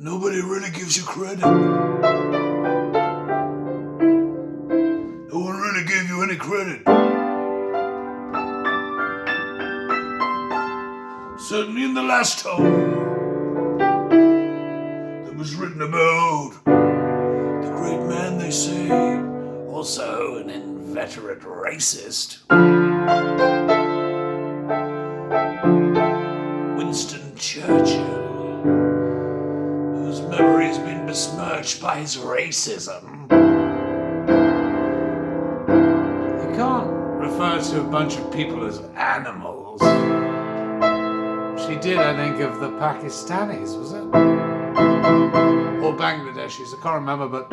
Nobody really gives you credit. No one really gave you any credit. Certainly in the last tome, that was written about the great man, they say, also an inveterate racist, Winston Churchill, whose memory has been besmirched by his racism. You can't refer to a bunch of people as animals. She did, I think, of the Pakistanis, was it? Or Bangladeshis, I can't remember, but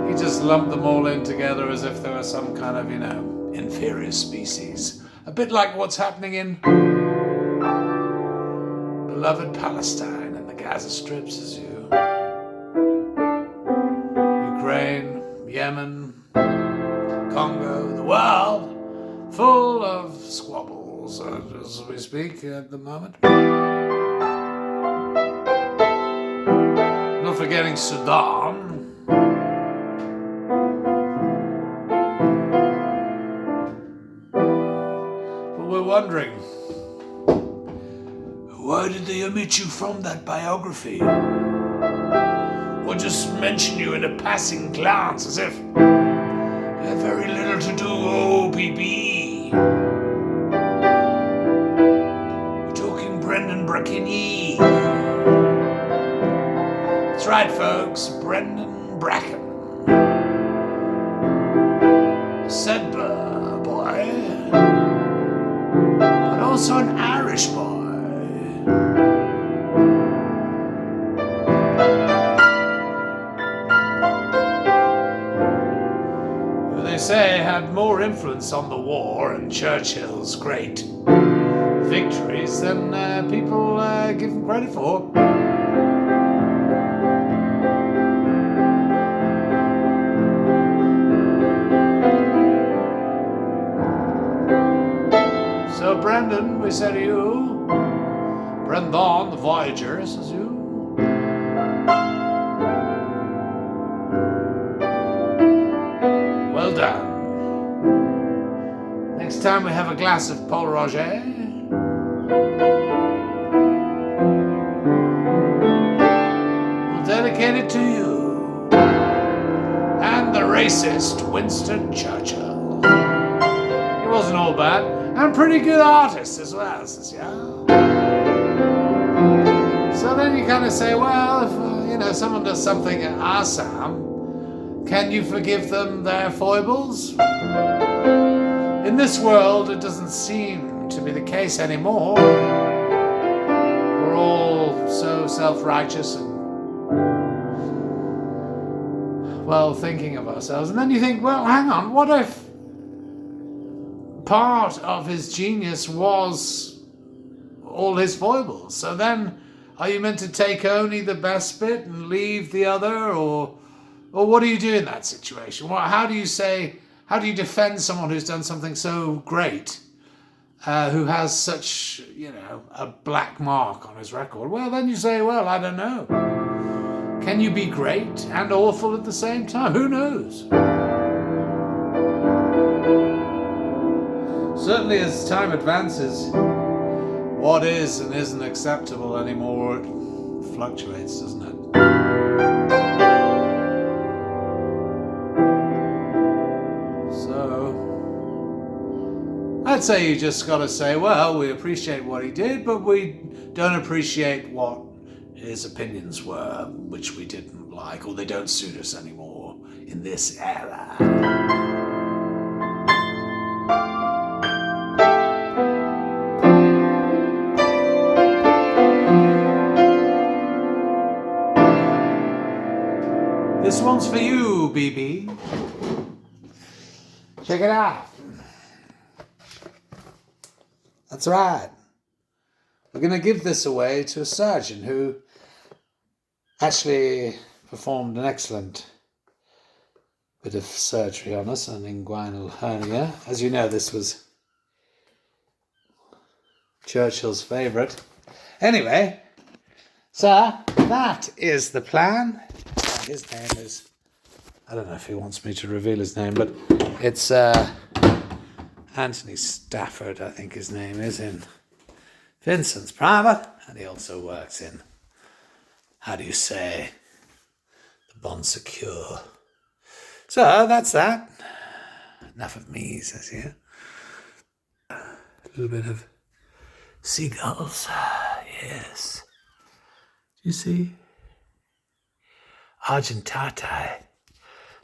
he just lumped them all in together as if they were some kind of, inferior species. A bit like what's happening in beloved Palestine and the Gaza Strips, as you. Ukraine, Yemen, Congo, the world, full of squabbles as we speak at the moment. Not forgetting Sudan. But we're wondering, why did they omit you from that biography? Or just mention you in a passing glance as if you had very little to do, oh BB. We're talking BBracken. That's right, folks, BBracken. Sedber boy, but also an Irish boy. They say had more influence on the war and Churchill's great victories than people give him credit for. So Brendan, we say to you, Brendan the Voyager, says you. Well done. Next time we have a glass of Paul Roger. We'll dedicate it to you and the racist Winston Churchill. He wasn't all bad, and pretty good artist as well, says yeah. So then you kind of say, well, if someone does something at Assam, can you forgive them their foibles? In this world, it doesn't seem to be the case anymore. We're all so self-righteous and, thinking of ourselves. And then you think, well, hang on, what if part of his genius was all his foibles? So then, are you meant to take only the best bit and leave the other, or what do you do in that situation? How do you defend someone who's done something so great, who has such, a black mark on his record? Well, then you say, well, I don't know. Can you be great and awful at the same time? Who knows? Certainly as time advances, what is and isn't acceptable anymore fluctuates, doesn't it? I'd say you just got to say, well, we appreciate what he did, but we don't appreciate what his opinions were, which we didn't like, or they don't suit us anymore in this era. This one's for you, BB. Check it out. That's right. We're going to give this away to a surgeon who actually performed an excellent bit of surgery on us, an inguinal hernia. As you know, this was Churchill's favourite. Anyway, sir, that is the plan. His name is, I don't know if he wants me to reveal his name, but it's Anthony Stafford, I think his name is, in Vincent's Private, and he also works in, how do you say, the Bon Secure. So that's that. Enough of me, says here. A little bit of seagulls. Yes. Do you see? Argentati.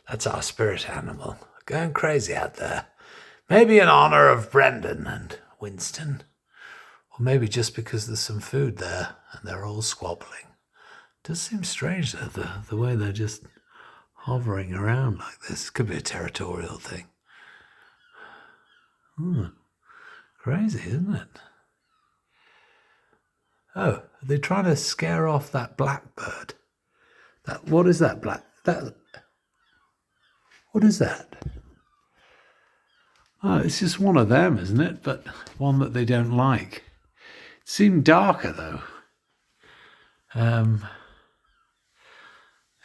That's our spirit animal. Going crazy out there. Maybe in honor of Brendan and Winston. Or maybe just because there's some food there and they're all squabbling. It does seem strange though, the way they're just hovering around like this. Could be a territorial thing. Crazy, isn't it? Oh, are they trying to scare off that blackbird? What is that what is that? Oh, it's just one of them, isn't it? But one that they don't like. It seemed darker though.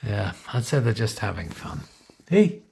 Yeah, I'd say they're just having fun. Hey.